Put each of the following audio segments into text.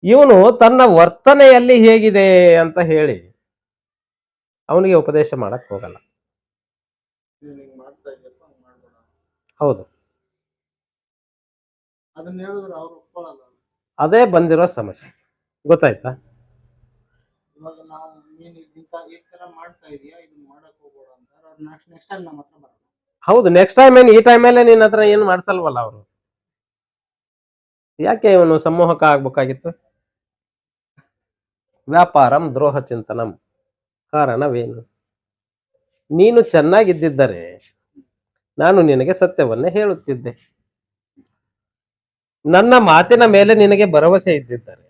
ಇವನು ತನ್ನ ವರ್ತನೆಯಲ್ಲಿ ಹೇಗಿದೆ ಅಂತ ಹೇಳಿ ಅವನಿಗೆ ಉಪದೇಶ ಮಾಡಕ್ ಹೋಗಲ್ಲ. ನೀನ್ ಹಿಂಗ್ ಮಾಡ್ತಾ ಇದೆಯಪ್ಪ ಹಂಗ್ ಮಾಡ್ಬೇಡ ಹೌದು, ಅದನ್ನ ಹೇಳಿದ್ರೆ ಅವ್ರು ಒಪ್ಕೊಳ್ಳಲ್ಲ. ಅದೇ ಬಂದಿರೋ ಸಮಸ್ಯೆ. ಗೊತ್ತಾಯ್ತಾ? ಇವಾಗ ನಾವು ನೀನ್ ಈ ತರ ಮಾಡ್ತಾ ಇದೀಯಾ ಇದನ್ನ ಮಾಡಕ್ ಹೋಗ್ಬೇಡ ಅಂತ ಅವ್ರು ನೆಕ್ಸ್ಟ್ ಟೈಮ್ ನಮ್ಮ ಹತ್ರ ಬರಲ್ಲ. ಹೌದು, ನೆಕ್ಸ್ಟ್ ಟೈಮ್ ಈ ಟೈಮಲ್ಲೇ ನಿನ್ನ ಹತ್ರ ಏನು ಮಾಡ್ಸಲ್ವಲ್ಲ ಅವರು. ಯಾಕೆ ಇವನು ಸಮೂಹಕ ಆಗ್ಬೇಕಾಗಿತ್ತು? ವ್ಯಾಪಾರಂ ದ್ರೋಹ ಚಿಂತನಂ. ಕಾರಣವೇನು? ನೀನು ಚೆನ್ನಾಗಿದ್ದಿದ್ದರೆ ನಾನು ನಿನಗೆ ಸತ್ಯವನ್ನೇ ಹೇಳುತ್ತಿದ್ದೆ. ನನ್ನ ಮಾತಿನ ಮೇಲೆ ನಿನಗೆ ಭರವಸೆ ಇದ್ದಿದ್ದರೆ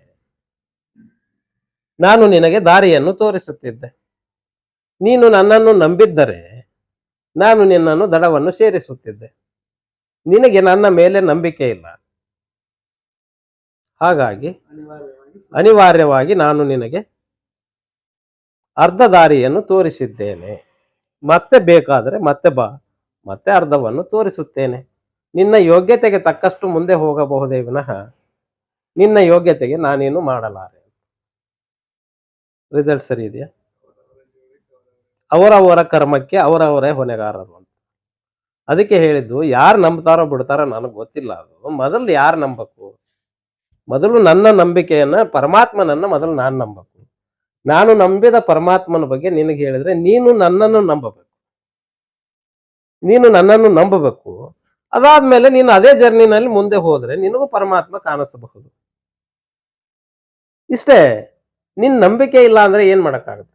ನಾನು ನಿನಗೆ ದಾರಿಯನ್ನು ತೋರಿಸುತ್ತಿದ್ದೆ. ನೀನು ನನ್ನನ್ನು ನಂಬಿದ್ದರೆ ನಾನು ನಿನ್ನನ್ನು ದಡವನ್ನು ಸೇರಿಸುತ್ತಿದ್ದೆ. ನಿನಗೆ ನನ್ನ ಮೇಲೆ ನಂಬಿಕೆ ಇಲ್ಲ, ಹಾಗಾಗಿ ಅನಿವಾರ್ಯವಾಗಿ ನಾನು ನಿನಗೆ ಅರ್ಧ ದಾರಿಯನ್ನು ತೋರಿಸಿದ್ದೇನೆ. ಮತ್ತೆ ಬೇಕಾದರೆ ಮತ್ತೆ ಬಾ, ಮತ್ತೆ ಅರ್ಧವನ್ನು ತೋರಿಸುತ್ತೇನೆ. ನಿನ್ನ ಯೋಗ್ಯತೆಗೆ ತಕ್ಕಷ್ಟು ಮುಂದೆ ಹೋಗಬಹುದೇ ವಿನಃ ನಿನ್ನ ಯೋಗ್ಯತೆಗೆ ನಾನೇನು ಮಾಡಲಾರೆ. ರಿಸಲ್ಟ್ ಸರಿ ಇದೆಯಾ? ಅವರವರ ಕರ್ಮಕ್ಕೆ ಅವರವರೇ ಹೊಣೆಗಾರರು ಅಂತ. ಅದಕ್ಕೆ ಹೇಳಿದ್ದು, ಯಾರು ನಂಬ್ತಾರೋ ಬಿಡ್ತಾರೋ ನನಗೆ ಗೊತ್ತಿಲ್ಲ. ಅದು ಮೊದಲು ಯಾರು ನಂಬಬೇಕು? ಮೊದಲು ನನ್ನ ನಂಬಿಕೆಯನ್ನ, ಪರಮಾತ್ಮನನ್ನ ಮೊದಲು ನಾನು ನಂಬಬೇಕು. ನಾನು ನಂಬಿದ ಪರಮಾತ್ಮನ ಬಗ್ಗೆ ನಿನಗೆ ಹೇಳಿದ್ರೆ ನೀನು ನನ್ನನ್ನು ನಂಬಬೇಕು. ನೀನು ನನ್ನನ್ನು ನಂಬಬೇಕು. ಅದಾದ್ಮೇಲೆ ನೀನು ಅದೇ ಜರ್ನಿನಲ್ಲಿ ಮುಂದೆ ಹೋದ್ರೆ ನಿನಗೂ ಪರಮಾತ್ಮ ಕಾಣಿಸಬಹುದು. ಇಷ್ಟೇ. ನಿನ್ ನಂಬಿಕೆ ಇಲ್ಲ ಅಂದ್ರೆ ಏನ್ ಮಾಡಕ್ಕಾಗುತ್ತೆ?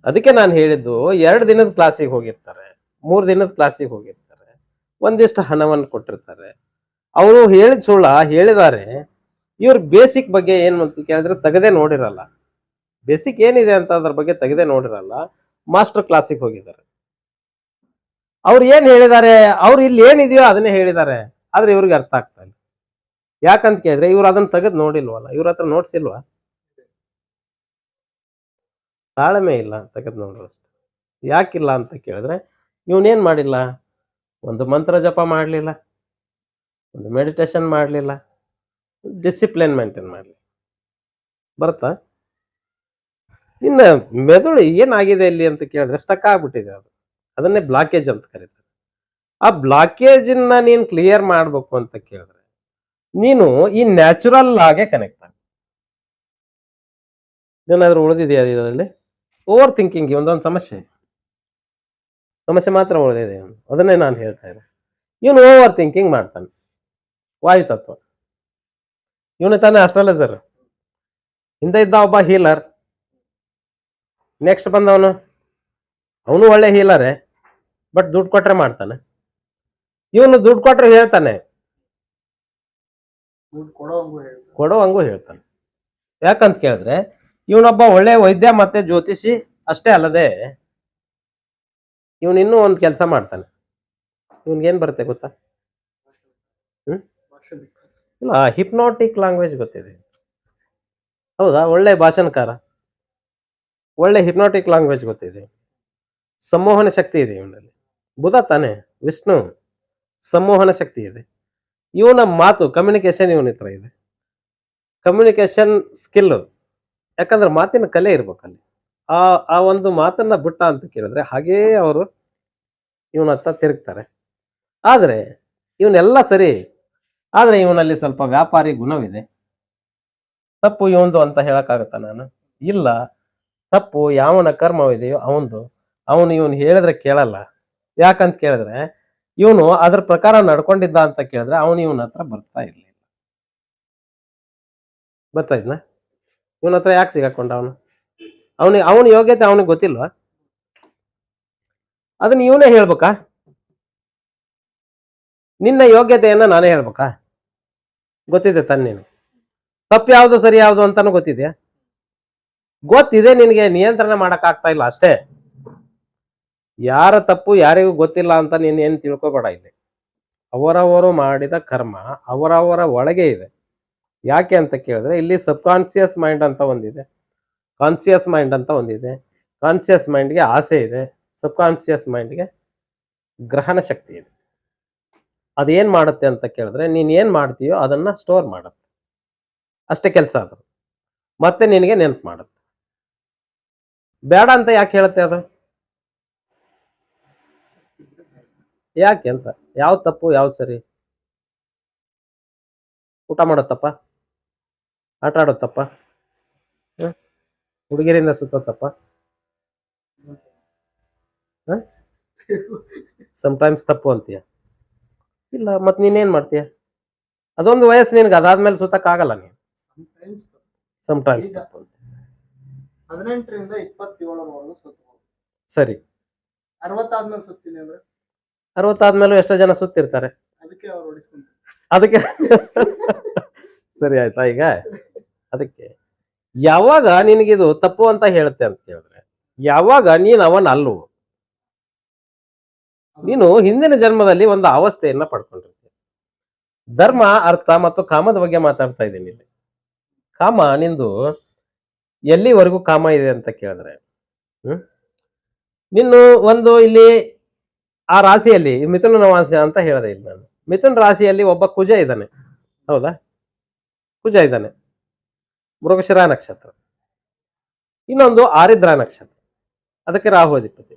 ಅದಕ್ಕೆ ನಾನು ಹೇಳಿದ್ದು, 2 ದಿನದ ಕ್ಲಾಸಿಗೆ ಹೋಗಿರ್ತಾರೆ, 3 ದಿನದ ಕ್ಲಾಸಿಗೆ ಹೋಗಿರ್ತಾರೆ, ಒಂದಿಷ್ಟು ಹಣವನ್ನು ಕೊಟ್ಟಿರ್ತಾರೆ. ಅವರು ಹೇಳಿದ ಸುಳ್ಳ ಹೇಳಿದ್ದಾರೆ. ಇವ್ರ ಬೇಸಿಕ್ ಬಗ್ಗೆ ಏನು ಅಂತ ಕೇಳಿದ್ರೆ ತೆಗೆದೇ ನೋಡಿರಲ್ಲ. ಬೇಸಿಕ್ ಏನಿದೆ ಅಂತ ಅದ್ರ ಬಗ್ಗೆ ತೆಗೆದೇ ನೋಡಿರಲ್ಲ. ಮಾಸ್ಟರ್ ಕ್ಲಾಸಿಗೆ ಹೋಗಿದ್ದಾರೆ. ಅವ್ರು ಏನ್ ಹೇಳಿದ್ದಾರೆ, ಅವ್ರು ಇಲ್ಲಿ ಏನಿದೆಯೋ ಅದನ್ನೇ ಹೇಳಿದ್ದಾರೆ. ಆದ್ರೆ ಇವ್ರಿಗೆ ಅರ್ಥ ಆಗ್ತಾ ಇಲ್ಲ. ಯಾಕಂತ ಕೇಳಿದ್ರೆ ಇವ್ರು ಅದನ್ನ ತೆಗೆದು ನೋಡಿಲ್ವಲ್ಲ, ಇವ್ರ ಹತ್ರ ನೋಡ್ಸಿಲ್ವಾ? ತಾಳ್ಮೆ ಇಲ್ಲ ತೆಗೆದು ನೋಡುವಷ್ಟು. ಯಾಕಿಲ್ಲ ಅಂತ ಕೇಳಿದ್ರೆ ಇವನೇನ್ ಮಾಡಿಲ್ಲ, ಒಂದು ಮಂತ್ರ ಜಪ ಮಾಡಲಿಲ್ಲ, ಒಂದು ಮೆಡಿಟೇಷನ್ ಮಾಡಲಿಲ್ಲ, ಡಿಸಿಪ್ಲಿನ್ ಮೇಂಟೈನ್ ಮಾಡಲಿ. ಬರ್ತಾ? ಇನ್ನು ಮೆದುಳು ಏನಾಗಿದೆ ಇಲ್ಲಿ ಅಂತ ಕೇಳಿದ್ರೆ ಸ್ಟಕ್ ಆಗ್ಬಿಟ್ಟಿದೆ. ಅದನ್ನೇ ಬ್ಲಾಕೇಜ್ ಅಂತ ಕರೀತಾರೆ. ಆ ಬ್ಲಾಕೇಜನ್ನ ನೀನು ಕ್ಲಿಯರ್ ಮಾಡ್ಬೇಕು ಅಂತ ಕೇಳಿದ್ರೆ ನೀನು ಈ ನ್ಯಾಚುರಲ್ ಆಗಿ ಕನೆಕ್ಟ್ ಆಗ. ಏನಾದ್ರೂ ಉಳಿದಿದೆಯಾ ಇದರಲ್ಲಿ? ಓವರ್ ಥಿಂಕಿಂಗ್ ಒಂದೊಂದು ಸಮಸ್ಯೆ ಮಾತ್ರ ಉಳಿದಿದೆ. ಅದನ್ನೇ ನಾನು ಹೇಳ್ತಾ ಇದ್ದೆ. ಇವನು ಓವರ್ ಥಿಂಕಿಂಗ್ ಮಾಡ್ತಾನೆ. ವಾಯುತತ್ವ ಇವನು ತಾನೇ ಅಸ್ಟ್ರಾಲಜರ್. ಹಿಂದೆ ಇದ್ದ ಒಬ್ಬ ಹೀಲರ್, ನೆಕ್ಸ್ಟ್ ಬಂದವನು ಅವನು ಒಳ್ಳೆ ಹೀಲರೇ, ಬಟ್ ದುಡ್ಡು ಕೊಟ್ರೆ ಮಾಡ್ತಾನೆ. ಇವನು ದುಡ್ಡು ಕೊಟ್ರೆ ಹೇಳ್ತಾನೆ, ಕೊಡೋವಂಗೂ ಹೇಳ್ತಾನೆ. ಯಾಕಂತ ಕೇಳಿದ್ರೆ ಇವನೊಬ್ಬ ಒಳ್ಳೆ ವೈದ್ಯ ಮತ್ತೆ ಜ್ಯೋತಿಷಿ ಅಷ್ಟೇ ಅಲ್ಲದೆ ಇವನು ಇನ್ನೂ ಒಂದು ಕೆಲಸ ಮಾಡ್ತಾನೆ. ಇವನ್ಗೇನ್ ಬರುತ್ತೆ ಗೊತ್ತಾ? ಇಲ್ಲ, ಹಿಪ್ನಾಟಿಕ್ ಲ್ಯಾಂಗ್ವೇಜ್ ಗೊತ್ತಿದೆ. ಹೌದಾ? ಒಳ್ಳೆ ಭಾಷಣಕಾರ, ಒಳ್ಳೆ ಹಿಪ್ನಾಟಿಕ್ ಲ್ಯಾಂಗ್ವೇಜ್ ಗೊತ್ತಿದೆ. ಸಂಮೋಹನ ಶಕ್ತಿ ಇದೆ ಇವನಲ್ಲಿ. ಬುಧ ತಾನೆ, ವಿಷ್ಣು, ಸಂಮೋಹನ ಶಕ್ತಿ ಇದೆ. ಇವನ ಮಾತು ಕಮ್ಯುನಿಕೇಶನ್ ಇವನ ಹತ್ರ ಇದೆ. ಕಮ್ಯುನಿಕೇಶನ್ ಸ್ಕಿಲ್, ಯಾಕಂದ್ರೆ ಮಾತಿನ ಕಲೆ ಇರ್ಬೇಕಲ್ಲಿ. ಆ ಒಂದು ಮಾತನ್ನ ಬಿಟ್ಟ ಅಂತ ಕೇಳಿದ್ರೆ ಹಾಗೇ ಅವರು ಇವನ ಹತ್ರ ತಿರುಗ್ತಾರೆ. ಆದ್ರೆ ಇವನೆಲ್ಲ ಸರಿ, ಆದ್ರೆ ಇವನಲ್ಲಿ ಸ್ವಲ್ಪ ವ್ಯಾಪಾರಿ ಗುಣವಿದೆ. ತಪ್ಪು ಇವಂದು ಅಂತ ಹೇಳಕ್ಕಾಗತ್ತ ನಾನು? ಇಲ್ಲ. ತಪ್ಪು ಯಾವನ ಕರ್ಮವಿದೆಯೋ ಅವನು ಇವನು ಹೇಳಿದ್ರೆ ಕೇಳಲ್ಲ. ಯಾಕಂತ ಕೇಳಿದ್ರೆ ಇವನು ಅದ್ರ ಪ್ರಕಾರ ನಡ್ಕೊಂಡಿದ್ದ ಅಂತ ಕೇಳಿದ್ರೆ ಅವನು ಇವನ ಹತ್ರ ಬರ್ತಾ ಇರ್ಲಿಲ್ಲ. ಬರ್ತಾ ಇದ್ನ? ಇವನ ಹತ್ರ ಯಾಕೆ ಸಿಗಾಕೊಂಡ? ಅವನ ಯೋಗ್ಯತೆ ಅವನಿಗೆ ಗೊತ್ತಿಲ್ವಾ? ಅದನ್ನ ಇವನೇ ಹೇಳ್ಬೇಕಾ? ನಿನ್ನ ಯೋಗ್ಯತೆಯನ್ನ ನಾನೇ ಹೇಳ್ಬೇಕಾ? ಗೊತ್ತಿದೆ ತಾನೆ ನೀನು. ತಪ್ಪು ಯಾವುದು ಸರಿ ಯಾವುದು ಅಂತಾನು ಗೊತ್ತಿದೆಯಾ? ಗೊತ್ತಿದೆ, ನಿನಗೆ ನಿಯಂತ್ರಣ ಮಾಡಕ್ ಆಗ್ತಾ ಇಲ್ಲ ಅಷ್ಟೇ. ಯಾರ ತಪ್ಪು ಯಾರಿಗೂ ಗೊತ್ತಿಲ್ಲ ಅಂತ ನೀನ್ ಏನ್ ತಿಳ್ಕೊಬೇಡ. ಇಲ್ಲಿ ಅವರವರು ಮಾಡಿದ ಕರ್ಮ ಅವರವರ ಒಳಗೆ ಇದೆ. ಯಾಕೆ ಅಂತ ಕೇಳಿದ್ರೆ ಇಲ್ಲಿ ಸಬ್ ಕಾನ್ಸಿಯಸ್ ಮೈಂಡ್ ಅಂತ ಒಂದಿದೆ, ಕಾನ್ಸಿಯಸ್ ಮೈಂಡ್ ಅಂತ ಒಂದಿದೆ. ಕಾನ್ಸಿಯಸ್ ಮೈಂಡ್ಗೆ ಆಸೆ ಇದೆ, ಸಬ್ ಕಾನ್ಸಿಯಸ್ ಮೈಂಡ್ಗೆ ಗ್ರಹಣ ಶಕ್ತಿ ಇದೆ. ಅದೇನ್ ಮಾಡುತ್ತೆ ಅಂತ ಕೇಳಿದ್ರೆ ನೀನ್ ಏನ್ ಮಾಡ್ತೀಯೋ ಅದನ್ನ ಸ್ಟೋರ್ ಮಾಡುತ್ತೆ. ಅಷ್ಟೇ ಕೆಲಸ ಅದು. ಮತ್ತೆ ನಿನಗೆ ನೆನಪು ಮಾಡುತ್ತೆ. ಬೇಡ ಅಂತ ಯಾಕೆ ಹೇಳುತ್ತೆ ಅದು? ಯಾಕೆ ಅಂತ? ಯಾವ್ದು ತಪ್ಪು ಯಾವ್ದು ಸರಿ? ಊಟ ಮಾಡೋದು ತಪ್ಪ? ಆಟ ಆಡೋದು ತಪ್ಪ? ಹುಡುಗಿರಿಂದ ಸುತ್ತೋದು ತಪ್ಪ? ಸಮಟೈಮ್ಸ್ ತಪ್ಪು ಅಂತೀಯ. ಇಲ್ಲ ಮತ್ ನೀನೇನ್ ಮಾಡ್ತೀಯ? ಅದೊಂದು ವಯಸ್ಸು ನಿನ್ಗೆ, ಅದಾದ್ಮೇಲೆ ಸುತ್ತಕ್ ಆಗಲ್ಲ ನೀನು. Sometimes ಸಮಟೈಮ್ಸ್ ಈಗ ತಪ್ಪು ಅಂತ. 18ರಿಂದ 27ವರೆಗೂ ಸುತ್ತಬಹುದು. ಸರಿ, 60 ಆದ್ಮೇಲೆ ಸುತ್ತೀನಿ ಅಂದ್ರೆ 60 ಆದ್ಮೇಲೂ ಎಷ್ಟೋ ಜನ ಸುತ್ತಿರ್ತಾರೆ. ಅದಕ್ಕೆ ಅವ್ರು ಹೊಡಿಸ್ಕೊಂತಾರೆ. ಅದಕ್ಕೆ ಸರಿ ಆಯ್ತಾ ಈಗ? ಅದಕ್ಕೆ ಯಾವಾಗ ನಿನಗಿದು ತಪ್ಪು ಅಂತ ಹೇಳುತ್ತೆ ಅಂತ ಕೇಳಿದ್ರೆ, ಯಾವಾಗ ನೀನ್ ಅವನ್ ಅಲ್ಲು, ನೀನು ಹಿಂದಿನ ಜನ್ಮದಲ್ಲಿ ಒಂದು ಅವಸ್ಥೆಯನ್ನ ಪಡ್ಕೊಂಡಿರ್ತೀಯ. ಧರ್ಮ, ಅರ್ಥ ಮತ್ತು ಕಾಮದ ಬಗ್ಗೆ ಮಾತಾಡ್ತಾ ಇದ್ದೀನಿ ಇಲ್ಲಿ. ಕಾಮ ನಿಂದು ಎಲ್ಲಿವರೆಗೂ ಕಾಮ ಇದೆ ಅಂತ ಕೇಳಿದ್ರೆ, ನಿನ್ನು ಒಂದು ಇಲ್ಲಿ ಆ ರಾಶಿಯಲ್ಲಿ ಮಿಥುನ ರಾಶಿ ಅಂತ ಹೇಳಿದೆ ಇಲ್ಲಿ ನಾನು. ಮಿಥುನ ರಾಶಿಯಲ್ಲಿ ಒಬ್ಬ ಕುಜ ಇದ್ದಾನೆ, ಹೌದಾ? ಕುಜ ಇದ್ದಾನೆ, ಮೃಗಶಿರ ನಕ್ಷತ್ರ. ಇನ್ನೊಂದು ಆರಿದ್ರ ನಕ್ಷತ್ರ, ಅದಕ್ಕೆ ರಾಹು ಅಧಿಪತಿ.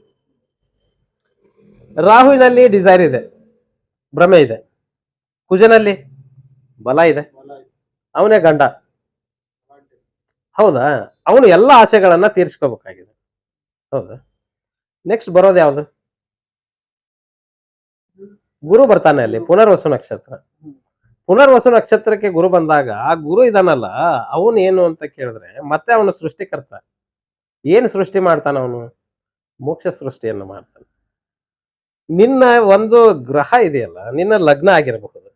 ರಾಹುವಿನಲ್ಲಿ ಡಿಸೈರ್ ಇದೆ, ಭ್ರಮೆ ಇದೆ. ಕುಜನಲ್ಲಿ ಬಲ ಇದೆ, ಬಲ ಇದೆ. ಅವನೇ ಗಂಡ, ಅಡ್ಡಿ. ಹೌದಾ? ಅವನು ಎಲ್ಲ ಆಸೆಗಳನ್ನ ತೀರ್ಸ್ಕೋಬೇಕಾಗಿದೆ, ಹೌದಾ? ನೆಕ್ಸ್ಟ್ ಬರೋದು ಯಾವುದು? ಗುರು ಬರ್ತಾನೆ ಅಲ್ಲಿ, ಪುನರ್ವಸು ನಕ್ಷತ್ರ. ಪುನರ್ವಸು ನಕ್ಷತ್ರಕ್ಕೆ ಗುರು ಬಂದಾಗ ಆ ಗುರು ಇದಾನಲ್ಲ, ಅವನು ಏನು ಅಂತ ಕೇಳಿದ್ರೆ ಮತ್ತೆ ಅವನು ಸೃಷ್ಟಿಕರ್ತ. ಏನು ಸೃಷ್ಟಿ ಮಾಡ್ತಾನ ಅವನು? ಮೋಕ್ಷ ಸೃಷ್ಟಿಯನ್ನು ಮಾಡ್ತಾನೆ. ನಿನ್ನ ಒಂದು ಗ್ರಹ ಇದೆಯಲ್ಲ, ನಿನ್ನ ಲಗ್ನ ಆಗಿರಬಹುದು,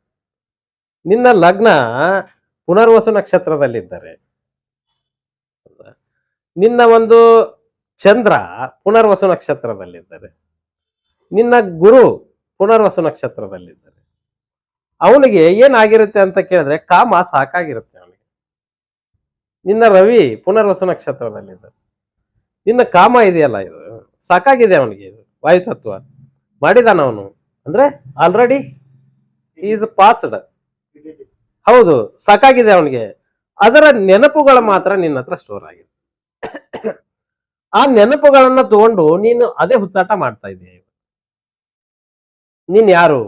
ನಿನ್ನ ಲಗ್ನ ಪುನರ್ವಸು ನಕ್ಷತ್ರದಲ್ಲಿದ್ದರೆ, ನಿನ್ನ ಒಂದು ಚಂದ್ರ ಪುನರ್ವಸು ನಕ್ಷತ್ರದಲ್ಲಿದ್ದರೆ, ನಿನ್ನ ಗುರು ಪುನರ್ವಸು ನಕ್ಷತ್ರದಲ್ಲಿದ್ದರೆ, ಅವನಿಗೆ ಏನಾಗಿರುತ್ತೆ ಅಂತ ಕೇಳಿದ್ರೆ ಕಾಮ ಸಾಕಾಗಿರುತ್ತೆ ಅವನಿಗೆ. ನಿನ್ನ ರವಿ ಪುನರ್ವಸು ನಕ್ಷತ್ರದಲ್ಲಿದ್ದರೆ, ನಿನ್ನ ಕಾಮ ಇದೆಯಲ್ಲ, ಇದು ಸಾಕಾಗಿದೆ ಅವನಿಗೆ. ಇದು ವಾಯುತತ್ವ ಮಾಡಿದಾನ ಅವನು, ಅಂದ್ರೆ ಆಲ್ರೆಡಿ ಈಸ್ ಪಾಸ್ಡ್. ಹೌದು, ಸಾಕಾಗಿದೆ ಅವನಿಗೆ. ಅದರ ನೆನಪುಗಳು ಮಾತ್ರ ನಿನ್ನ ಹತ್ರ ಸ್ಟೋರ್ ಆಗಿದೆ. ಆ ನೆನಪುಗಳನ್ನ ತಗೊಂಡು ನೀನು ಅದೇ ಹುಚ್ಚಾಟ ಮಾಡ್ತಾ ಇದೀಯ. ನೀನ್ ಯಾರು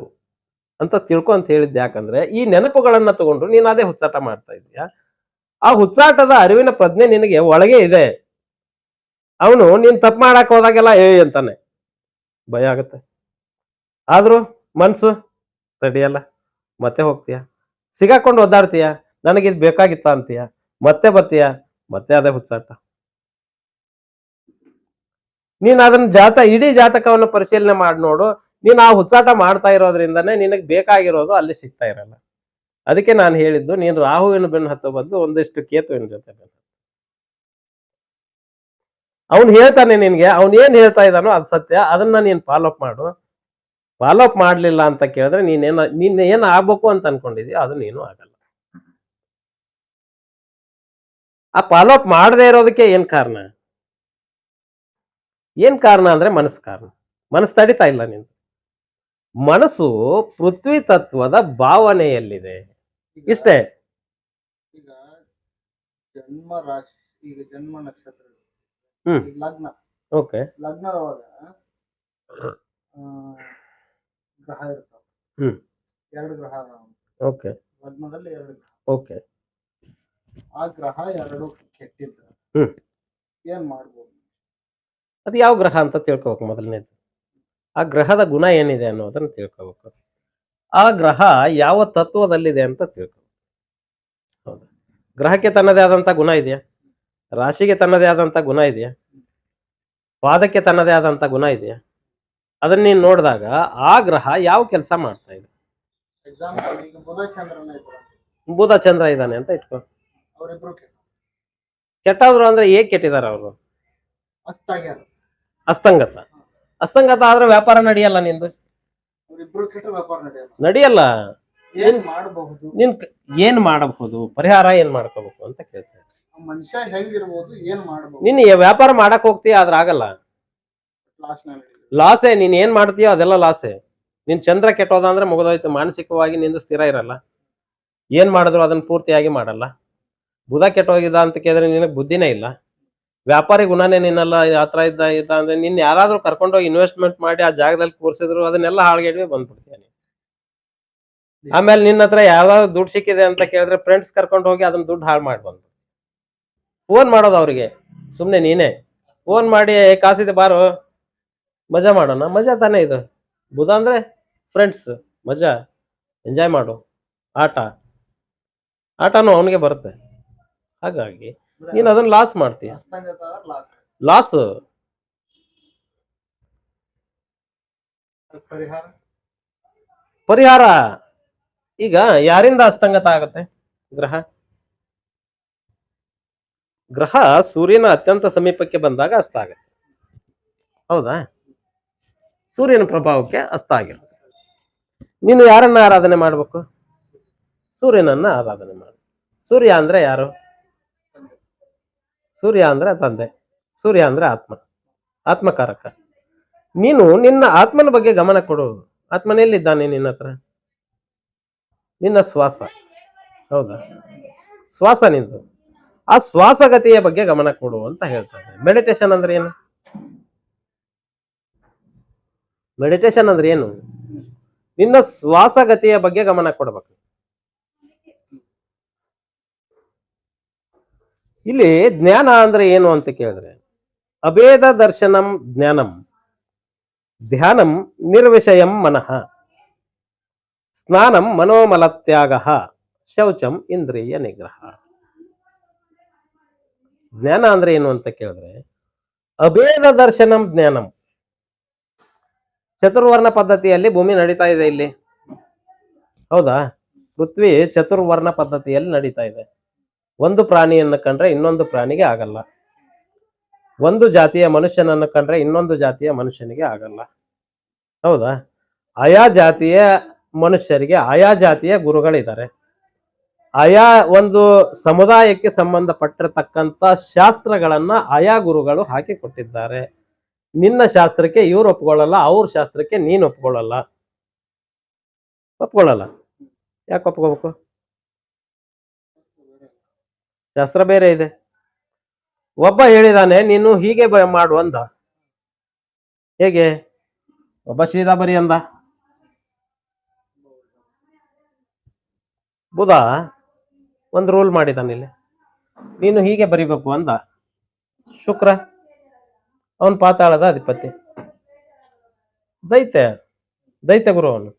ಅಂತ ತಿಳ್ಕೊ ಅಂತ ಹೇಳಿದ್ದೆ. ಯಾಕಂದ್ರೆ ಈ ನೆನಪುಗಳನ್ನ ತಗೊಂಡು ನೀನು ಅದೇ ಹುಚ್ಚಾಟ ಮಾಡ್ತಾ ಇದೀಯ. ಆ ಹುಚ್ಚಾಟದ ಅರಿವಿನ ಪ್ರಜ್ಞೆ ನಿನಗೆ ಒಳಗೆ ಇದೆ. ಅವನು ನೀನ್ ತಪ್ಪು ಮಾಡಕ್ ಹೋದಾಗೆಲ್ಲ ಅಂತಾನೆ, ಭಯ ಆಗುತ್ತೆ. ಆದ್ರೂ ಮನ್ಸು ತಡಿಯಲ್ಲ, ಮತ್ತೆ ಹೋಗ್ತೀಯ, ಸಿಗಾಕೊಂಡು ಒದ್ದಾಡ್ತೀಯ, ನನಗಿದ್ ಬೇಕಾಗಿತ್ತ ಅಂತೀಯ, ಮತ್ತೆ ಬರ್ತೀಯ, ಮತ್ತೆ ಅದೇ ಹುಚ್ಚಾಟ. ನೀನ್ ಅದನ್ನ ಇಡೀ ಜಾತಕವನ್ನು ಪರಿಶೀಲನೆ ಮಾಡಿ ನೋಡು. ನೀನ್ ಆ ಹುಚ್ಚಾಟ ಮಾಡ್ತಾ ಇರೋದ್ರಿಂದನೇ ನಿನಗೆ ಬೇಕಾಗಿರೋದು ಅಲ್ಲಿ ಸಿಗ್ತಾ ಇರಲ್ಲ. ಅದಕ್ಕೆ ನಾನು ಹೇಳಿದ್ದು, ನೀನು ರಾಹುವಿನ ಬೆನ್ನು ಹತ್ತೋ ಬದಲು ಒಂದಿಷ್ಟು ಕೇತುವಿನ ಜೊತೆ ಬೆನ್ನು. ಅವ್ನು ಹೇಳ್ತಾನೆ ನಿನ್ಗೆ, ಅವ್ನು ಏನ್ ಹೇಳ್ತಾ ಇದ್ದಾನೋ ಅದು ಸತ್ಯ, ಅದನ್ನ ನೀನ್ ಫಾಲೋ ಅಪ್ ಮಾಡು. ಫಾಲೋ ಅಪ್ ಮಾಡ್ಲಿಲ್ಲ ಅಂತ ಕೇಳಿದ್ರೆ ನೀನ್ ಏನ್ ಆಗ್ಬೇಕು ಅಂತ ಅನ್ಕೊಂಡಿದ್ಯಾ ಅದು ನೀನು ಆಗಲ್ಲ. ಆ ಫಾಲೋ ಅಪ್ ಮಾಡದೇ ಇರೋದಕ್ಕೆ ಏನ್ ಕಾರಣ? ಏನ್ ಕಾರಣ ಅಂದ್ರೆ ಮನಸ್ಸು ಕಾರಣ. ಮನಸ್ಸು ತಡಿತಾ ಇಲ್ಲ ನೀನು. ಮನಸ್ಸು ಪೃಥ್ವಿ ತತ್ವದ ಭಾವನೆಯಲ್ಲಿದೆ, ಇಷ್ಟೇ. ಈಗ ಜನ್ಮ ರಾಶಿ, ಈಗ ಜನ್ಮ ನಕ್ಷತ್ರ, ಈಗ ಲಗ್ನ, ಓಕೆ, ಲಗ್ನದೊಳಗ ಗ್ರಹ ಇರ್ತಾವ. 2 ಗ್ರಹ ಅದಾವ ಓಕೆ, ಲಗ್ನದಲ್ಲಿ, 2 ಗ್ರಹ. ಓಕೆ. ಆ ಗ್ರಹ 2 ಕೆಟ್ಟಿದ್ರೆ ಏನ್ ಮಾಡ್ಬೋದು? ಅದು ಯಾವ ಗ್ರಹ ಅಂತ ತಿಳ್ಕೊಬೇಕು ಮೊದಲನೇದು. ಆ ಗ್ರಹದ ಗುಣ ಏನಿದೆ ಅನ್ನೋದನ್ನ ತಿಳ್ಕೋಬೇಕು. ಆ ಗ್ರಹ ಯಾವ ತತ್ವದಲ್ಲಿದೆ ಅಂತ ತಿಳ್ಕೋಬೇಕು. ಹೌದಾ? ಗ್ರಹಕ್ಕೆ ತನ್ನದೇ ಆದಂತ ಗುಣ ಇದೆಯಾ? ರಾಶಿಗೆ ತನ್ನದೇ ಆದಂತ ಗುಣ ಇದೆಯಾ? ಪಾದಕ್ಕೆ ತನ್ನದೇ ಆದಂತ ಗುಣ ಇದೆಯಾ? ಅದನ್ನ ನೀನ್ ನೋಡಿದಾಗ ಆ ಗ್ರಹ ಯಾವ ಕೆಲಸ ಮಾಡ್ತಾ ಇದೆ. ಎಕ್ಸಾಂಪಲ್, ಈಗ ಬುಧ ಚಂದ್ರನ ಇದ್ರು, ಬುಧ ಚಂದ್ರ ಇದ್ದಾನೆ ಅಂತ ಇಟ್ಕೋ. ಅವರಿಬ್ರು ಕೆಟ್ಟವ್ರು ಅಂದ್ರೆ ಹೇಗ್ ಕೆಟ್ಟಿದಾರ ಅವರು? ಅಸ್ತಾಗ್ಯಾರ, ಅಸ್ತಂಗತ. ಅಸ್ತಂಗತ ಆದ್ರೆ ವ್ಯಾಪಾರ ನಡೆಯಲ್ಲ ನಿಂದು, ಅವರಿಬ್ರು ಕೆಟ್ಟರೆ ವ್ಯಾಪಾರ ನಡೆಯಲ್ಲ. ಏನ್ ಮಾಡಬಹುದು? ನೀನ್ ಏನ್ ಮಾಡಬಹುದು, ಪರಿಹಾರ ಏನ್ ಮಾಡ್ಕೋಬೇಕು ಅಂತ ಕೇಳ್ತಾರೆ. ಮನುಷ್ಯ ಹೆಂಗಿರ್ಬೋದು, ಏನ್ ಮಾಡಬಹುದು? ನೀನ್ ವ್ಯಾಪಾರ ಮಾಡಕ್ ಹೋಗ್ತೀಯ, ಆದ್ರೆ ಆಗಲ್ಲ, ಲಾಸೇ. ನೀನ್ ಏನ್ ಮಾಡ್ತೀಯೋ ಅದೆಲ್ಲ ಲಾಸೇ. ನಿನ್ ಚಂದ್ರ ಕೆಟ್ಟೋದ ಅಂದ್ರೆ ಮುಗಿದೋಯ್ತು. ಮಾನಸಿಕವಾಗಿ ನಿಂದು ಸ್ಥಿರ ಇರಲ್ಲ, ಏನ್ ಮಾಡಿದ್ರು ಅದನ್ನ ಪೂರ್ತಿಯಾಗಿ ಮಾಡಲ್ಲ. ಬುಧ ಕೆಟ್ಟೋಗಿದ್ದ ಅಂತ ಕೇಳಿದ್ರೆ ನಿನಗೆ ಬುದ್ಧಿನೇ ಇಲ್ಲ. ವ್ಯಾಪಾರಿ ಗುಣನೇ ನಿನ್ನಲ್ಲ. ಆ ಥರ ಇದ್ದ ಅಂದ್ರೆ ನಿನ್ನ ಯಾರಾದ್ರೂ ಕರ್ಕೊಂಡೋಗಿ ಇನ್ವೆಸ್ಟ್ಮೆಂಟ್ ಮಾಡಿ ಆ ಜಾಗದಲ್ಲಿ ಕೂರಿಸಿದ್ರು ಅದನ್ನೆಲ್ಲ ಹಾಳ್ಗೆಡ್ವಿ ಬಂದ್ಬಿಡ್ತೀಯ ನೀನು. ಆಮೇಲೆ ನಿನ್ನ ಹತ್ರ ಯಾವ್ದಾದ್ರು ದುಡ್ಡು ಸಿಕ್ಕಿದೆ ಅಂತ ಕೇಳಿದ್ರೆ ಫ್ರೆಂಡ್ಸ್ ಕರ್ಕೊಂಡು ಹೋಗಿ ಅದನ್ನ ದುಡ್ಡು ಹಾಳು ಮಾಡಿ ಬಂದು ಫೋನ್ ಮಾಡೋದು ಅವ್ರಿಗೆ. ಸುಮ್ಮನೆ ನೀನೇ ಫೋನ್ ಮಾಡಿ ಕಾಸಿದೆ ಬಾರು ಮಜಾ ಮಾಡೋಣ. ಮಜಾ ತಾನೇ ಇದು. ಬುಧ ಅಂದ್ರೆ ಫ್ರೆಂಡ್ಸ್, ಮಜಾ, ಎಂಜಾಯ್ ಮಾಡು, ಆಟ. ಆಟನೂ ಅವನಿಗೆ ಬರುತ್ತೆ. ಹಾಗಾಗಿ ನೀನು ಅದನ್ನ ಲಾಸ್ ಮಾಡ್ತೀಯ. ಅಸ್ತಂಗತ ಲಾಸ್ಟ್ ಲಾಸ್. ಪರಿಹಾರ ಪರಿಹಾರ ಈಗ ಯಾರಿಂದ ಅಸ್ತಂಗತ ಆಗುತ್ತೆ? ಗ್ರಹ ಗ್ರಹ ಸೂರ್ಯನ ಅತ್ಯಂತ ಸಮೀಪಕ್ಕೆ ಬಂದಾಗ ಅಸ್ತ ಆಗುತ್ತೆ. ಹೌದಾ? ಸೂರ್ಯನ ಪ್ರಭಾವಕ್ಕೆ ಅಸ್ತ ಆಗಿರುತ್ತೆ. ನೀನು ಯಾರನ್ನ ಆರಾಧನೆ ಮಾಡ್ಬೇಕು? ಸೂರ್ಯನನ್ನ ಆರಾಧನೆ ಮಾಡು. ಸೂರ್ಯ ಅಂದ್ರೆ ಯಾರು? ಸೂರ್ಯ ಅಂದ್ರೆ ತಂದೆ, ಸೂರ್ಯ ಅಂದ್ರೆ ಆತ್ಮ, ಆತ್ಮಕಾರಕ. ನೀನು ನಿನ್ನ ಆತ್ಮನ ಬಗ್ಗೆ ಗಮನ ಕೊಡು. ಆತ್ಮನೆಯಲ್ಲಿದ್ದಾನೆ ನಿನ್ನ ಹತ್ರ? ನಿನ್ನ ಶ್ವಾಸ. ಹೌದಾ? ಶ್ವಾಸ ನಿಂದು. ಆ ಶ್ವಾಸಗತಿಯ ಬಗ್ಗೆ ಗಮನ ಕೊಡು ಅಂತ ಹೇಳ್ತಾರೆ. ಮೆಡಿಟೇಷನ್ ಅಂದ್ರೆ ಏನು? ಮೆಡಿಟೇಷನ್ ಅಂದ್ರೆ ಏನು? ನಿನ್ನ ಶ್ವಾಸಗತಿಯ ಬಗ್ಗೆ ಗಮನ ಕೊಡಬೇಕು. ಇಲ್ಲಿ ಜ್ಞಾನ ಅಂದ್ರೆ ಏನು ಅಂತ ಕೇಳಿದ್ರೆ, ಅಭೇದ ದರ್ಶನಂ ಜ್ಞಾನಂ, ಧ್ಯಾನಂ ನಿರ್ವಿಷಯಂ ಮನಃ, ಸ್ನಾನಂ ಮನೋಮಲತ್ಯಾಗ, ಶೌಚಂ ಇಂದ್ರಿಯ ನಿಗ್ರಹ. ಜ್ಞಾನ ಅಂದ್ರೆ ಏನು ಅಂತ ಕೇಳಿದ್ರೆ, ಅಭೇದ ದರ್ಶನಂ ಜ್ಞಾನಂ. ಚತುರ್ವರ್ಣ ಪದ್ಧತಿಯಲ್ಲಿ ಭೂಮಿ ನಡೀತಾ ಇದೆ ಇಲ್ಲಿ. ಹೌದಾ? ಪೃಥ್ವಿ ಚತುರ್ವರ್ಣ ಪದ್ಧತಿಯಲ್ಲಿ ನಡೀತಾ ಇದೆ. ಒಂದು ಪ್ರಾಣಿಯನ್ನು ಕಂಡ್ರೆ ಇನ್ನೊಂದು ಪ್ರಾಣಿಗೆ ಆಗಲ್ಲ. ಒಂದು ಜಾತಿಯ ಮನುಷ್ಯನನ್ನು ಕಂಡ್ರೆ ಇನ್ನೊಂದು ಜಾತಿಯ ಮನುಷ್ಯನಿಗೆ ಆಗಲ್ಲ. ಹೌದಾ? ಆಯಾ ಜಾತಿಯ ಮನುಷ್ಯರಿಗೆ ಆಯಾ ಜಾತಿಯ ಗುರುಗಳಿದ್ದಾರೆ. ಆಯಾ ಒಂದು ಸಮುದಾಯಕ್ಕೆ ಸಂಬಂಧಪಟ್ಟಿರತಕ್ಕಂತ ಶಾಸ್ತ್ರಗಳನ್ನ ಆಯಾ ಗುರುಗಳು ಹಾಕಿ ಕೊಟ್ಟಿದ್ದಾರೆ. ನಿನ್ನ ಶಾಸ್ತ್ರಕ್ಕೆ ಇವ್ರು ಒಪ್ಕೊಳ್ಳಲ್ಲ, ಅವ್ರ ಶಾಸ್ತ್ರಕ್ಕೆ ನೀನು ಒಪ್ಕೊಳ್ಳಲ್ಲ. ಒಪ್ಕೊಳ್ಳಲ್ಲ. ಯಾಕೆ ಒಪ್ಕೋಬೇಕು? ಶಾಸ್ತ್ರ ಬೇರೆ ಇದೆ. ಒಬ್ಬ ಹೇಳಿದಾನೆ ನೀನು ಹೀಗೆ ಮಾಡು ಅಂದ. ಹೇಗೆ? ಒಬ್ಬ ಸೀದಾ ಬರಿ ಅಂದ. ಬುಧ ಒಂದು ರೂಲ್ ಮಾಡಿದಾನೆ ಇಲ್ಲಿ, ನೀನು ಹೀಗೆ ಬರಿಬೇಕು ಅಂದ. ಶುಕ್ರ ಅವನ್ ಪಾತಾಳದ ಅಧಿಪತಿ, ದೈತ್ಯ ಗುರು ಅವನು.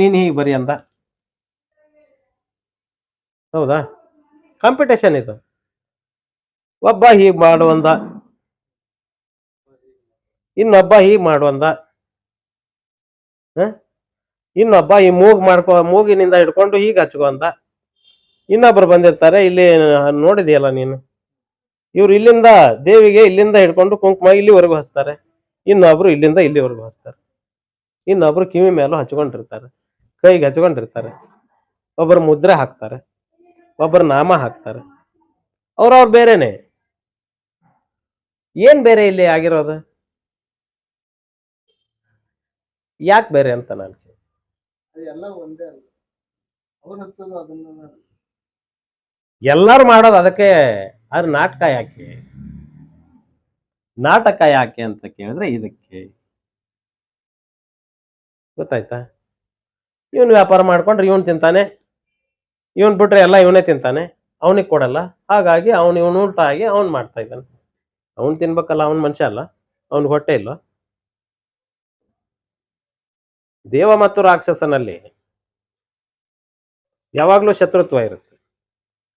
ನೀನು ಹೀಗೆ ಬರಿ ಅಂದ. ಹೌದಾ? ಕಾಂಪಿಟೇಷನ್ ಇದು. ಒಬ್ಬ ಹೀಗೆ ಮಾಡುವಂದ, ಇನ್ನೊಬ್ಬ ಹೀಗೆ ಮಾಡುವಂದ, ಇನ್ನೊಬ್ಬ ಈ ಮೂಗಿನಿಂದ ಹಿಡ್ಕೊಂಡು ಹೀಗೆ ಹಚ್ಕೊಂಡ. ಇನ್ನೊಬ್ರು ಬಂದಿರ್ತಾರೆ, ಇಲ್ಲಿ ನೋಡಿದೆಯಲ್ಲ ನೀನು, ಇವ್ರು ಇಲ್ಲಿಂದ ದೇವಿಗೆ ಇಲ್ಲಿಂದ ಹಿಡ್ಕೊಂಡು ಕುಂಕುಮ ಇಲ್ಲಿವರೆಗೂ ಹಚ್ತಾರೆ, ಇನ್ನೊಬ್ರು ಇಲ್ಲಿಂದ ಇಲ್ಲಿವರೆಗೂ ಹಚ್ತಾರೆ, ಇನ್ನೊಬ್ರು ಕಿವಿ ಮೇಲೂ ಹಚ್ಕೊಂಡಿರ್ತಾರೆ, ಕೈಗೆ ಹಚ್ಕೊಂಡಿರ್ತಾರೆ, ಒಬ್ಬರು ಮುದ್ರೆ ಹಾಕ್ತಾರೆ, ಒಬ್ಬರು ನಾಮ ಹಾಕ್ತಾರೆ. ಅವ್ರವ್ರು ಬೇರೆನೆ. ಏನ್ ಬೇರೆ ಇಲ್ಲಿ ಆಗಿರೋದು? ಯಾಕೆ ಬೇರೆ ಅಂತ ನಾನು ಎಲ್ಲ ಒಂದೇ ಅಲ್ಲ. ಅವ್ರು ಹಚ್ಚೋದು ಅದನ್ನ ಎಲ್ಲರೂ ಮಾಡೋದು ಅದಕ್ಕೆ. ಆದ್ರೆ ನಾಟಕ ಯಾಕೆ? ನಾಟಕ ಯಾಕೆ ಅಂತ ಕೇಳಿದ್ರೆ ಇದಕ್ಕೆ. ಗೊತ್ತಾಯ್ತಾ? ಇವನ್ ವ್ಯಾಪಾರ ಮಾಡ್ಕೊಂಡ್ರೆ ಇವನ್ ತಿಂತಾನೆ, ಇವನ್ ಬಿಟ್ರೆ ಎಲ್ಲ ಇವನೇ ತಿಂತಾನೆ, ಅವನಿಗೆ ಕೊಡಲ್ಲ. ಹಾಗಾಗಿ ಇವನು ಉಲ್ಟಾ ಆಗಿ ಅವನ್ ಮಾಡ್ತಾ ಇದ್ದಾನೆ. ಅವನ್ ತಿನ್ಬೇಕಲ್ಲ, ಅವನ್ ಮನುಷ್ಯ ಅಲ್ಲ, ಅವನ್ ಹೊಟ್ಟೆ ಇಲ್ಲ. ದೇವ ಮತ್ತು ರಾಕ್ಷಸನಲ್ಲಿ ಯಾವಾಗ್ಲೂ ಶತ್ರುತ್ವ ಇರುತ್ತೆ.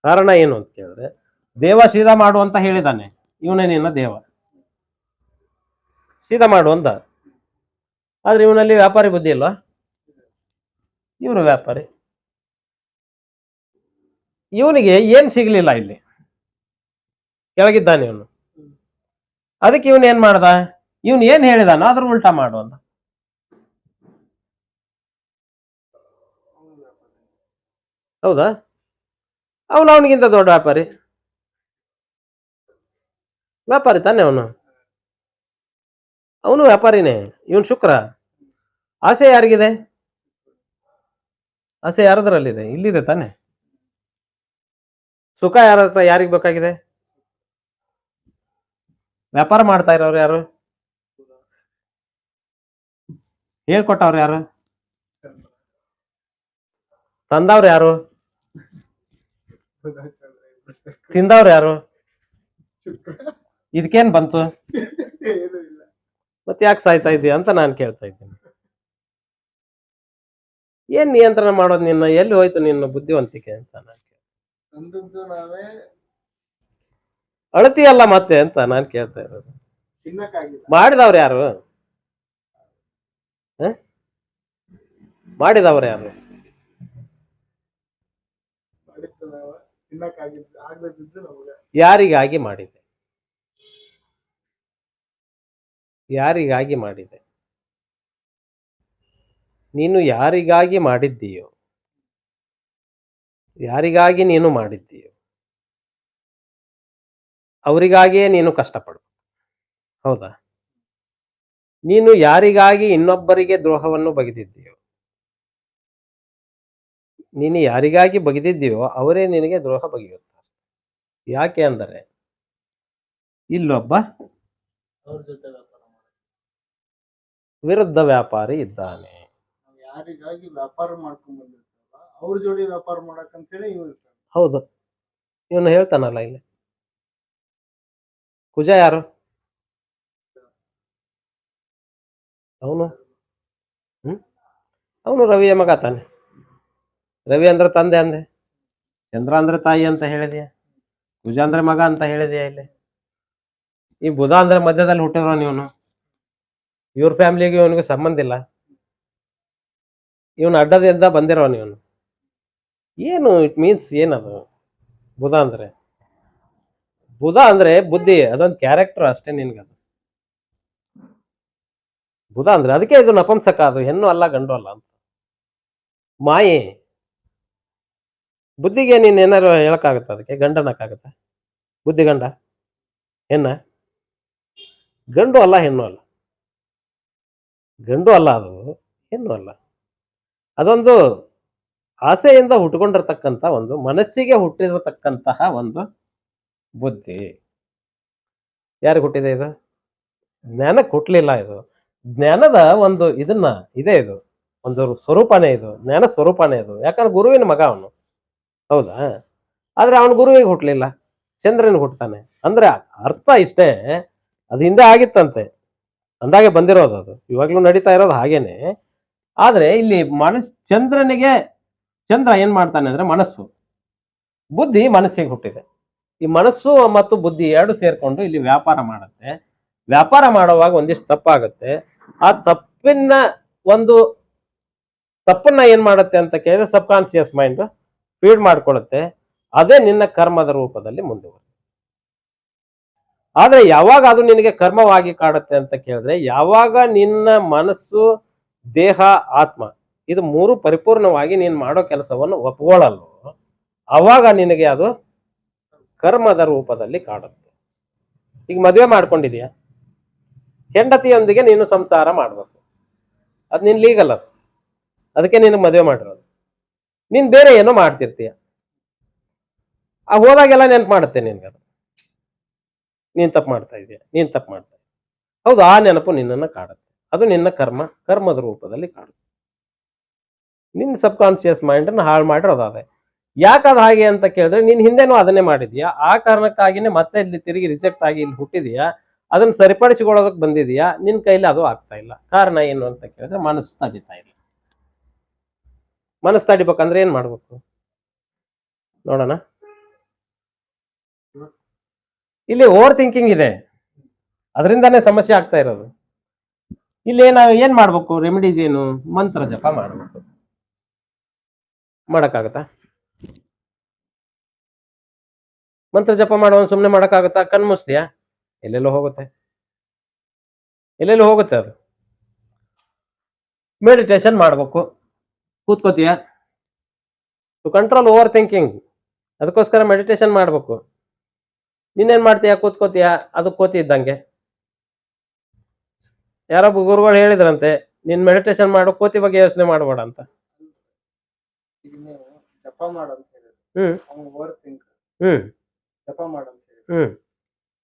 ಕಾರಣ ಏನು ಅಂತ ಕೇಳಿದ್ರೆ, ದೇವ ಸೀದಾ ಮಾಡು ಅಂತ ಹೇಳಿದಾನೆ, ಇವನೇ ನಿನ್ನ ದೇವ, ಸೀದಾ ಮಾಡು ಅಂತ. ಆದ್ರೆ ಇವನಲ್ಲಿ ವ್ಯಾಪಾರಿ ಬುದ್ಧಿ ಇಲ್ವಾ? ಇವನು ವ್ಯಾಪಾರಿ. ಇವನಿಗೆ ಏನ್ ಸಿಗ್ಲಿಲ್ಲ, ಇಲ್ಲಿ ಕೆಳಗಿದ್ದಾನೆ ಇವನು. ಅದಕ್ಕೆ ಇವನ್ ಏನ್ ಮಾಡ್ದ? ಇವನ್ ಏನ್ ಹೇಳಿದಾನ ಅದ್ರ ಉಲ್ಟಾ ಮಾಡು ಅಂತ. ಹೌದಾ? ಅವನಿಗಿಂತ ದೊಡ್ಡ ವ್ಯಾಪಾರಿ ತಾನೆ ಅವನು ವ್ಯಾಪಾರಿನೇ. ಇವನ್ ಶುಕ್ರ. ಆಸೆ ಯಾರಿಗಿದೆ? ಆಸೆ ಯಾರದ್ರಲ್ಲಿದೆ? ಇಲ್ಲಿದೆ ತಾನೆ. ಸುಖ ಯಾರ ಹತ್ರ ಯಾರಿಗ್ ಬೇಕಾಗಿದೆ? ವ್ಯಾಪಾರ ಮಾಡ್ತಾ ಇರೋರು ಯಾರು? ಹೇಳ್ಕೊಟ್ಟವ್ರು ಯಾರು? ತಂದವ್ರು ಯಾರು? ತಿಂದವ್ರು ಯಾರು? ಇದಕ್ಕೇನ್ ಬಂತು? ಮತ್ತೆ ಯಾಕೆ ಸಾಯ್ತಾ ಇದೀಯ ಅಂತ ನಾನು ಕೇಳ್ತಾ ಇದ್ದೀನಿ. ಏನ್ ನಿಯಂತ್ರಣ ಮಾಡೋದು ನಿನ್ನ? ಎಲ್ಲಿ ಹೋಯ್ತು ನಿನ್ನ ಬುದ್ಧಿವಂತಿಕೆ ಅಂತ ನಾನು ತಂದದ್ದು ನಾವೇ ಅಳತಿಯಲ್ಲ ಮತ್ತೆ ಅಂತ ನಾನು ಕೇಳ್ತಾ ಇರೋದು. ತಿನ್ನಕ್ಕಾಗಿಲ್ಲ. ಮಾಡಿದವ್ರು ಯಾರು? ಮಾಡಿದವ್ರು ಯಾರು? ಮಾಡಿದ್ದು ನಾವೇ ತಿನ್ನಕ್ಕಾಗಿದ್ದು ಆಗ್ಲದಿದ್ದು ನಮ್ಗೆ. ಯಾರಿಗಾಗಿ ಮಾಡಿದೆ? ಯಾರಿಗಾಗಿ ಮಾಡಿದೆ? ನೀನು ಯಾರಿಗಾಗಿ ಮಾಡಿದ್ದೀಯೋ, ಯಾರಿಗಾಗಿ ನೀನು ಮಾಡಿದ್ದೀಯೋ ಅವರಿಗಾಗಿಯೇ ನೀನು ಕಷ್ಟಪಡು. ಹೌದಾ? ನೀನು ಯಾರಿಗಾಗಿ ಇನ್ನೊಬ್ಬರಿಗೆ ದ್ರೋಹವನ್ನು ಬಗೆದಿದ್ದೀಯೋ, ನೀನು ಯಾರಿಗಾಗಿ ಬಗೆದಿದ್ದೀಯೋ ಅವರೇ ನಿನಗೆ ದ್ರೋಹ ಬಗೆಯುತ್ತಾರೆ. ಯಾಕೆ ಅಂದರೆ ಇಲ್ಲೊಬ್ಬ ಅವ್ರ ಜೊತೆ ವ್ಯಾಪಾರ ಮಾಡೋದು. ವಿರುದ್ಧ ವ್ಯಾಪಾರಿ ಇದ್ದಾನೆ. ನಾವು ಯಾರಿಗಾಗಿ ವ್ಯಾಪಾರ ಮಾಡ್ಕೊಂಡ್ ಬಂದಿರ್ತಾರಲ್ಲ ಅವ್ರ ಜೋಡಿ ವ್ಯಾಪಾರ ಮಾಡಕ್ಕಂತೇಳಿ ಇವ್ ಇರ್ತಾರೆ. ಹೌದು, ಇವನು ಹೇಳ್ತಾನಲ್ಲ ಇಲ್ಲಿ. ಕುಜ ಯಾರು? ಅವನು ಅವನು ರವಿಯ ಮಗ ತಾನೆ. ರವಿ ಅಂದ್ರೆ ತಂದೆ ಅಂದೆ, ಚಂದ್ರ ಅಂದ್ರೆ ತಾಯಿ ಅಂತ ಹೇಳಿದೆಯಾ, ಕುಜ ಅಂದ್ರೆ ಮಗ ಅಂತ ಹೇಳಿದೆಯಾ ಇಲ್ಲಿ. ಈ ಬುಧ ಅಂದ್ರೆ ಮಧ್ಯದಲ್ಲಿ ಹುಟ್ಟಿರೋ ಇವನು. ಇವ್ರ ಫ್ಯಾಮಿಲಿಗೆ ಇವನಿಗೆ ಸಂಬಂಧ ಇಲ್ಲ. ಇವನು ಅಡ್ಡದಿಂದ ಬಂದಿರೋನು ಇವನು. ಏನು ಇಟ್ ಮೀನ್ಸ್ ಏನದು? ಬುಧ ಅಂದ್ರೆ ಬುದ್ಧಿ, ಅದೊಂದು ಕ್ಯಾರೆಕ್ಟರ್ ಅಷ್ಟೇ ನಿನ್ಗದು. ಬುಧ ಅಂದ್ರೆ ಅದಕ್ಕೆ ಇದು ನಪುಂಸಕ, ಅದು ಹೆಣ್ಣು ಅಲ್ಲ ಗಂಡು ಅಲ್ಲ ಅಂತ. ಮಾಯೆ. ಬುದ್ಧಿಗೆ ನೀನ್ ಏನಾರು ಹೇಳಕ್ಕಾಗತ್ತ? ಅದಕ್ಕೆ ಗಂಡನಕ್ಕಾಗತ್ತ? ಬುದ್ಧಿ ಗಂಡ ಹೆಣ್ಣ? ಗಂಡು ಅಲ್ಲ, ಹೆಣ್ಣು ಅಲ್ಲ. ಗಂಡು ಅಲ್ಲ, ಅದು ಹೆಣ್ಣು ಅಲ್ಲ. ಅದೊಂದು ಆಸೆಯಿಂದ ಹುಟ್ಟುಕೊಂಡಿರ್ತಕ್ಕಂಥ ಒಂದು, ಮನಸ್ಸಿಗೆ ಹುಟ್ಟಿರತಕ್ಕಂತಹ ಒಂದು ಬುದ್ಧಿ. ಯಾರಿಗೆ ಹುಟ್ಟಿದೆ ಇದು? ಜ್ಞಾನಕ್ಕೆ ಹುಟ್ಟಲಿಲ್ಲ ಇದು. ಜ್ಞಾನದ ಒಂದು ಇದನ್ನ ಇದೆ, ಇದು ಒಂದು ಸ್ವರೂಪನೇ, ಇದು ಜ್ಞಾನ ಸ್ವರೂಪನೇ ಇದು. ಯಾಕಂದ್ರೆ ಗುರುವಿನ ಮಗ ಅವನು. ಹೌದಾ? ಆದ್ರೆ ಅವನು ಗುರುವಿಗೆ ಹುಟ್ಟಲಿಲ್ಲ, ಚಂದ್ರನಿಗೆ ಹುಟ್ಟತಾನೆ. ಅಂದ್ರೆ ಅರ್ಥ ಇಷ್ಟೇ, ಅದು ಹಿಂದೆ ಆಗಿತ್ತಂತೆ, ಅಂದಾಗೆ ಬಂದಿರೋದು, ಅದು ಇವಾಗ್ಲೂ ನಡೀತಾ ಇರೋದು ಹಾಗೇನೆ. ಆದ್ರೆ ಇಲ್ಲಿ ಚಂದ್ರ ಏನ್ ಮಾಡ್ತಾನೆ ಅಂದ್ರೆ ಮನಸ್ಸು, ಬುದ್ಧಿ ಮನಸ್ಸಿಗೆ ಹುಟ್ಟಿದೆ. ಈ ಮನಸ್ಸು ಮತ್ತು ಬುದ್ಧಿ ಎರಡು ಸೇರ್ಕೊಂಡು ಇಲ್ಲಿ ವ್ಯಾಪಾರ ಮಾಡುತ್ತೆ. ವ್ಯಾಪಾರ ಮಾಡುವಾಗ ಒಂದಿಷ್ಟು ತಪ್ಪಾಗುತ್ತೆ. ಆ ತಪ್ಪನ್ನ ಏನ್ ಮಾಡುತ್ತೆ ಅಂತ ಕೇಳಿದ್ರೆ ಸಬ್ ಕಾನ್ಶಿಯಸ್ ಮೈಂಡ್ ಫೀಡ್ ಮಾಡ್ಕೊಳ್ಳುತ್ತೆ. ಅದೇ ನಿನ್ನ ಕರ್ಮದ ರೂಪದಲ್ಲಿ ಮುಂದುವರೆಯುತ್ತೆ. ಆದ್ರೆ ಯಾವಾಗ ಅದು ನಿನಗೆ ಕರ್ಮವಾಗಿ ಕಾಡುತ್ತೆ ಅಂತ ಕೇಳಿದ್ರೆ, ಯಾವಾಗ ನಿನ್ನ ಮನಸ್ಸು, ದೇಹ, ಆತ್ಮ ಇದು ಮೂರು ಪರಿಪೂರ್ಣವಾಗಿ ನೀನ್ ಮಾಡೋ ಕೆಲಸವನ್ನು ಒಪ್ಕೊಳ್ಳಲ್ಲ, ಅವಾಗ ನಿನಗೆ ಅದು ಕರ್ಮದ ರೂಪದಲ್ಲಿ ಕಾಡುತ್ತೆ. ಈಗ ಮದುವೆ ಮಾಡ್ಕೊಂಡಿದೀಯ, ಹೆಂಡತಿಯೊಂದಿಗೆ ನೀನು ಸಂಸಾರ ಮಾಡ್ಬೇಕು, ಅದ್ ನೀನ್ ಲೀಗಲ್, ಅದಕ್ಕೆ ನೀನು ಮದುವೆ ಮಾಡಿರೋದು. ನೀನ್ ಬೇರೆ ಏನೋ ಮಾಡ್ತಿರ್ತೀಯ, ಆ ಹೋದಾಗೆಲ್ಲ ನೆನ್ಪು ಮಾಡುತ್ತೆ ನಿನ್ಗೆ, ನೀನ್ ತಪ್ಪು ಮಾಡ್ತಾ ಇದೀಯ. ಹೌದು, ಆ ನೆನಪು ನಿನ್ನನ್ನು ಕಾಡುತ್ತೆ. ಅದು ನಿನ್ನ ಕರ್ಮದ ರೂಪದಲ್ಲಿ ಕಾಡುತ್ತೆ. ನಿನ್ನ ಸಬ್ ಕಾನ್ಶಿಯಸ್ ಮೈಂಡ್ ಅನ್ನು ಹಾಳು ಮಾಡಿರೋದು ಅದೇ. ಯಾಕದು ಹಾಗೆ ಅಂತ ಕೇಳಿದ್ರೆ, ನೀನ್ ಹಿಂದೆನೂ ಅದನ್ನೇ ಮಾಡಿದ್ಯಾ, ಆ ಕಾರಣಕ್ಕಾಗಿನೇ ಮತ್ತೆ ಇಲ್ಲಿ ತಿರುಗಿ ರಿಸೆಪ್ಟ್ ಆಗಿ ಇಲ್ಲಿ ಹುಟ್ಟಿದೀಯಾ, ಅದನ್ನ ಸರಿಪಡಿಸಿಕೊಳ್ಳೋದಕ್ಕೆ ಬಂದಿದೀಯಾ. ನಿನ್ ಕೈಲಿ ಅದು ಆಗ್ತಾ ಇಲ್ಲ. ಕಾರಣ ಏನು ಅಂತ ಕೇಳಿದ್ರೆ, ಮನಸ್ಸು ತಡಿತಾ ಇಲ್ಲ. ಮನಸ್ಸು ತಡಿಬೇಕಂದ್ರೆ ಏನ್ ಮಾಡ್ಬೇಕು ನೋಡೋಣ. ಇಲ್ಲಿ ಓವರ್ ಥಿಂಕಿಂಗ್ ಇದೆ, ಅದರಿಂದಾನೇ ಸಮಸ್ಯೆ ಆಗ್ತಾ ಇರೋದು. ಇಲ್ಲಿ ನಾವು ಏನ್ ಮಾಡ್ಬೇಕು? ರೆಮಿಡೀಸ್ ಏನು? ಮಂತ್ರ ಜಪ ಮಾಡ್ಬೇಕು. ಮಾಡಕ್ಕಾಗತ್ತಾ? ಮಂತ್ರ ಜಪ ಮಾಡೋನು ಸುಮ್ಮನೆ ಮಾಡಕ್ಕಾಗತ್ತಾ? ಕಣ್ಮುಸ್ತೀಯಾ? ಎಲ್ಲೆಲ್ಲೋ ಹೋಗುತ್ತೆ ಅದು. ಮೆಡಿಟೇಷನ್ ಮಾಡ್ಬೇಕು. ಕೂತ್ಕೋತೀಯ ಟು ಕಂಟ್ರೋಲ್ ಓವರ್ ಥಿಂಕಿಂಗ್, ಅದಕ್ಕೋಸ್ಕರ ಮೆಡಿಟೇಷನ್ ಮಾಡ್ಬೇಕು. ನೀನೇನ್ ಮಾಡ್ತೀಯ? ಕೂತ್ಕೋತೀಯ, ಅದು ಕೋತಿ ಇದ್ದಂಗೆ. ಯಾರೊಬ್ಬ ಗುರುಗಳು ಹೇಳಿದ್ರಂತೆ, ನೀನ್ ಮೆಡಿಟೇಷನ್ ಮಾಡು, ಕೋತಿ ಬಗ್ಗೆ ಯೋಚನೆ ಮಾಡಬೇಡ ಅಂತ. ಈಗ ನೀವು ಜಪ ಮಾಡೋ ಅಂತ ಹೇಳಿದ್ರೆ ಅವ್ನು ಓವರ್ ಥಿಂಕ್, ಹ್ಮ್ ಜಪ ಮಾಡಂತ ಹೇಳಿ. ಹ್ಮ್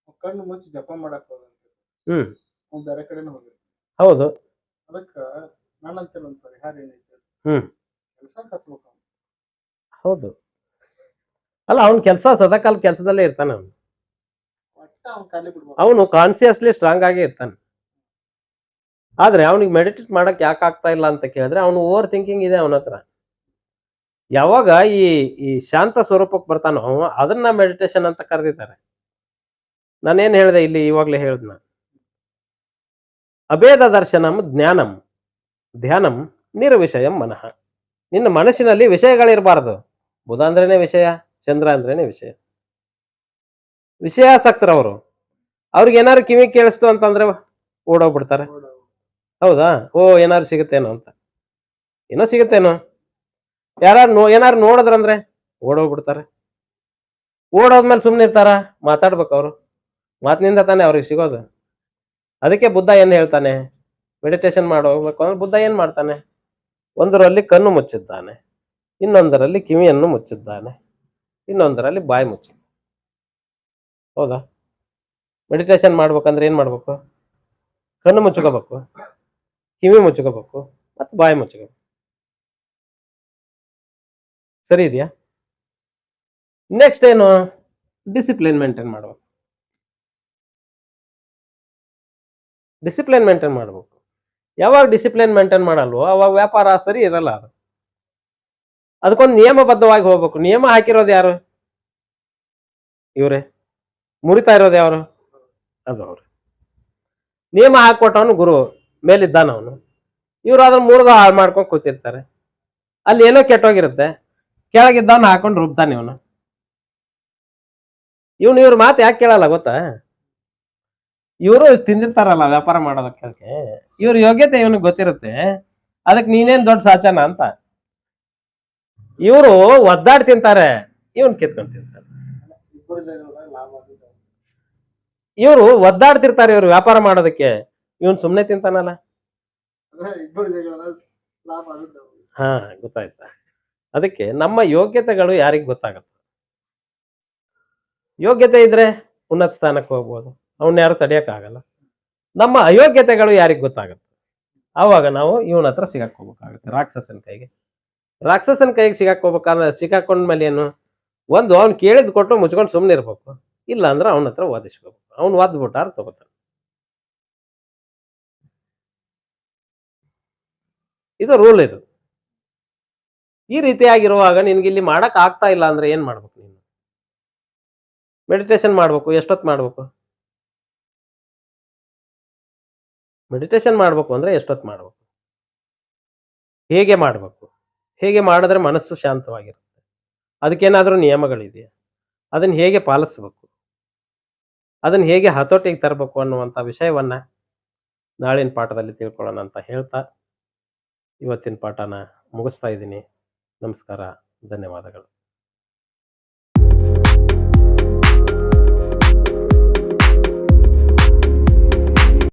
ಅವ್ನ್ ಕಣ್ಣು ಮುಚ್ಚಿ ಜಪ ಮಾಡಕ್ ಹೋದಂತ ಹ್ಮ್ ಅವ್ನು ಬೇರೆ ಕಡೆನೇ ಹೋಗಿರ್ತಾನೆ. ಹೌದು. ಅದಕ್ಕ ನಾನಂತೇಳಿ ಒಂದು ಪರಿಹಾರ ಏನೈತೆ, ಹ್ಮ್ ಕೆಲಸ ಹಚ್ಬೇಕು ಅವ್ನು. ಹೌದು. ಅಲ್ಲ ಅವ್ನ ಕೆಲಸ ಸದಾಕಾಲ ಕೆಲಸದಲ್ಲೇ ಇರ್ತಾನೆ ಅವನು. ಒಟ್ಟ ಅವ್ನ್ ಖಾಲಿ ಬಿಡ್ಬೇಕು. ಅವನು ಕಾನ್ಸಿಯಸ್ಲಿ ಸ್ಟ್ರಾಂಗ್ ಆಗೇ ಇರ್ತಾನೆ. ಆದ್ರೆ ಅವನಿಗೆ ಮೆಡಿಟೇಟ್ ಮಾಡಕ್ ಯಾಕೆ ಆಗ್ತಾ ಇಲ್ಲ ಅಂತ ಕೇಳಿದ್ರೆ ಅವನು ಓವರ್ ಥಿಂಕಿಂಗ್ ಇದೆ ಅವನ ಹತ್ರ. ಯಾವಾಗ ಈ ಈ ಶಾಂತ ಸ್ವರೂಪಕ್ಕೆ ಬರ್ತಾನೋ ಅದನ್ನ ಮೆಡಿಟೇಷನ್ ಅಂತ ಕರೆದಿದ್ದಾರೆ. ನಾನೇನ್ ಹೇಳಿದೆ ಇಲ್ಲಿ ಇವಾಗ್ಲೇ ಹೇಳ್ದ ನಾನು, ಅಭೇದ ದರ್ಶನಂ ಜ್ಞಾನಂ ಧ್ಯಾನಂ ನಿರ್ವಿಷಯಂ ಮನಃ. ನಿನ್ನ ಮನಸ್ಸಿನಲ್ಲಿ ವಿಷಯಗಳಿರಬಾರ್ದು. ಬುಧ ಅಂದ್ರೇನೆ ವಿಷಯ, ಚಂದ್ರ ಅಂದ್ರೇನೆ ವಿಷಯ. ವಿಷಯಾಸಕ್ತರವರು. ಅವ್ರಿಗೆ ಏನಾದ್ರು ಕಿವಿ ಕೇಳಿಸ್ತು ಅಂತಂದ್ರೆ ಓಡೋಗ್ಬಿಡ್ತಾರೆ. ಹೌದಾ? ಓ ಏನಾದ್ರು ಸಿಗುತ್ತೇನೋ ಅಂತ. ಏನೋ ಸಿಗುತ್ತೇನೋ. ಏನಾರು ನೋಡಿದ್ರಂದ್ರೆ ಓಡೋಗ್ಬಿಡ್ತಾರೆ. ಓಡೋದ್ಮೇಲೆ ಸುಮ್ನೆ ಇರ್ತಾರ? ಮಾತಾಡ್ಬೇಕು ಅವರು. ಮಾತಿನಿಂದ ತಾನೇ ಅವ್ರಿಗೆ ಸಿಗೋದು. ಅದಕ್ಕೆ ಬುದ್ಧ ಏನ್ ಹೇಳ್ತಾನೆ, ಮೆಡಿಟೇಷನ್ ಹೋಗ್ಬೇಕು ಅಂದ್ರೆ ಬುದ್ಧ ಏನ್ ಮಾಡ್ತಾನೆ, ಒಂದರಲ್ಲಿ ಕಣ್ಣು ಮುಚ್ಚಿದ್ದಾನೆ, ಇನ್ನೊಂದರಲ್ಲಿ ಕಿವಿಯನ್ನು ಮುಚ್ಚಿದ್ದಾನೆ, ಇನ್ನೊಂದರಲ್ಲಿ ಬಾಯಿ ಮುಚ್ಚಿದ್ದಾನೆ. ಹೌದಾ? ಮೆಡಿಟೇಷನ್ ಮಾಡ್ಬೇಕಂದ್ರೆ ಏನ್ ಮಾಡ್ಬೇಕು? ಕಣ್ಣು ಮುಚ್ಕೋಬೇಕು, ಕಿವಿ ಮುಚ್ಕೋಬೇಕು, ಮತ್ತೆ ಬಾಯಿ ಮುಚ್ಕೋಬೇಕು. ಸರಿ ಇದೆಯಾ? ನೆಕ್ಸ್ಟ್ ಏನು? ಡಿಸಿಪ್ಲಿನ್ ಮೇಂಟೈನ್ ಮಾಡ್ಬೇಕು. ಡಿಸಿಪ್ಲಿನ್ ಮೇಂಟೈನ್ ಮಾಡ್ಬೇಕು. ಯಾವಾಗ ಡಿಸಿಪ್ಲಿನ್ ಮೇಂಟೈನ್ ಮಾಡಲ್ವೋ ಅವಾಗ ವ್ಯಾಪಾರ ಸರಿ ಇರಲ್ಲ. ಅದು ಅದಕ್ಕೊಂದು ನಿಯಮಬದ್ಧವಾಗಿ ಹೋಗ್ಬೇಕು. ನಿಯಮ ಹಾಕಿರೋದು ಯಾರು? ಇವ್ರೆ. ಮುರಿತಾ ಇರೋದು ಯಾರು? ಅದು ಅವ್ರು. ನಿಯಮ ಹಾಕೊಟ್ಟವನು ಗುರು, ಮೇಲಿದ್ದಾನ ಅವನು. ಇವ್ರು ಅದನ್ನ ಮುರಿದು ಹಾಳು ಮಾಡ್ಕೊಂಡು ಕೂತಿರ್ತಾರೆ. ಅಲ್ಲಿ ಏನೋ ಕೆಟ್ಟೋಗಿರುತ್ತೆ, ಕೆಳಗಿದ್ದವನ್ನ ಹಾಕೊಂಡು ರುಬ್ತಾನೆ ಇವನು. ಇವ್ರ ಮಾತು ಯಾಕೆ ಕೇಳಲ್ಲ ಗೊತ್ತಾ? ಇವರು ತಿಂದಿರ್ತಾರಲ್ಲ ವ್ಯಾಪಾರ ಮಾಡೋದಕ್ಕೆ, ಇವ್ರ ಯೋಗ್ಯತೆ ಇವನಿಗೆ ಗೊತ್ತಿರುತ್ತೆ. ಅದಕ್ಕೆ ನೀನೇನ್ ದೊಡ್ಡ ಸಾಚನ ಅಂತ ಇವರು ಒದ್ದಾಡ್ ತಿಂತಾರೆ, ಇವನ್ ಕಿತ್ಕೊಂಡ್ ತಿಂತಾರೆ. ಇಬ್ಬರು ಜಾಗದಾಗ ಲಾಭ ಆಗುತ್ತೆ. ಇವರು ಒದ್ದಾಡ್ತಿರ್ತಾರೆ ಇವ್ರು ವ್ಯಾಪಾರ ಮಾಡೋದಕ್ಕೆ, ಇವನ್ ಸುಮ್ನೆ ತಿಂತಾನಲ್ಲ. ಇಬ್ಬರು ಜಾಗದಾಗ ಲಾಭ ಆಗುತ್ತೆ. ಹಾ, ಗೊತ್ತಾಯ್ತಾ? ಅದಕ್ಕೆ ನಮ್ಮ ಯೋಗ್ಯತೆಗಳು ಯಾರಿಗ್ ಗೊತ್ತಾಗತ್ತೆ? ಯೋಗ್ಯತೆ ಇದ್ರೆ ಉನ್ನತ ಸ್ಥಾನಕ್ಕೆ ಹೋಗ್ಬೋದು, ಅವನ್ನ ಯಾರು ತಡೆಯಕ್ಕಾಗಲ್ಲ. ನಮ್ಮ ಅಯೋಗ್ಯತೆಗಳು ಯಾರಿಗ್ ಗೊತ್ತಾಗತ್ತೆ? ಆವಾಗ ನಾವು ಇವನ ಹತ್ರ ಸಿಗಾಕೋಬೇಕಾಗುತ್ತೆ, ರಾಕ್ಷಸನ ಕೈಗೆ. ರಾಕ್ಷಸನ ಕೈಗೆ ಸಿಗಾಕೋಬೇಕಾದ್ರೆ ಸಿಗಾಕೊಂಡ್ಮೇಲೆ ಏನು? ಒಂದು ಅವ್ನು ಕೇಳಿದ್ ಕೊಟ್ಟು ಮುಚ್ಕೊಂಡು ಸುಮ್ನೆ ಇರ್ಬೇಕು, ಇಲ್ಲ ಅಂದ್ರೆ ಅವನ ಹತ್ರ ವಾದಿಸ್ಕೋಬೇಕು. ಅವ್ನು ವಾದ್ಬಿಟ್ಟಾರ ತಗೋತಾನೆ. ಇದು ರೂಲ್. ಇದು ಈ ರೀತಿಯಾಗಿರುವಾಗ ನಿನ್ಗೆ ಇಲ್ಲಿ ಮಾಡಕ್ ಆಗ್ತಾ ಇಲ್ಲ ಅಂದ್ರೆ ಏನ್ ಮಾಡ್ಬೇಕು? ನೀನು ಮೆಡಿಟೇಷನ್ ಮಾಡ್ಬೇಕು. ಎಷ್ಟೊತ್ತು ಮಾಡ್ಬೇಕು? ಮೆಡಿಟೇಷನ್ ಮಾಡ್ಬೇಕು ಅಂದ್ರೆ ಎಷ್ಟೊತ್ತು ಮಾಡ್ಬೇಕು? ಹೇಗೆ ಮಾಡ್ಬೇಕು? ಹೇಗೆ ಮಾಡಿದ್ರೆ ಮನಸ್ಸು ಶಾಂತವಾಗಿರುತ್ತೆ? ಅದಕ್ಕೇನಾದ್ರೂ ನಿಯಮಗಳಿದೆಯಾ? ಅದನ್ನ ಹೇಗೆ ಪಾಲಿಸ್ಬೇಕು? ಅದನ್ನ ಹೇಗೆ ಹತೋಟಿಗೆ ತರಬೇಕು ಅನ್ನುವಂಥ ವಿಷಯವನ್ನ ನಾಳಿನ ಪಾಠದಲ್ಲಿ ತಿಳ್ಕೊಳ್ಳೋಣ ಅಂತ ಹೇಳ್ತಾ ಇವತ್ತಿನ ಪಾಠನ ಮುಗಿಸ್ತಾ ಇದ್ದೀನಿ. ನಮಸ್ಕಾರ, ಧನ್ಯವಾದಗಳು.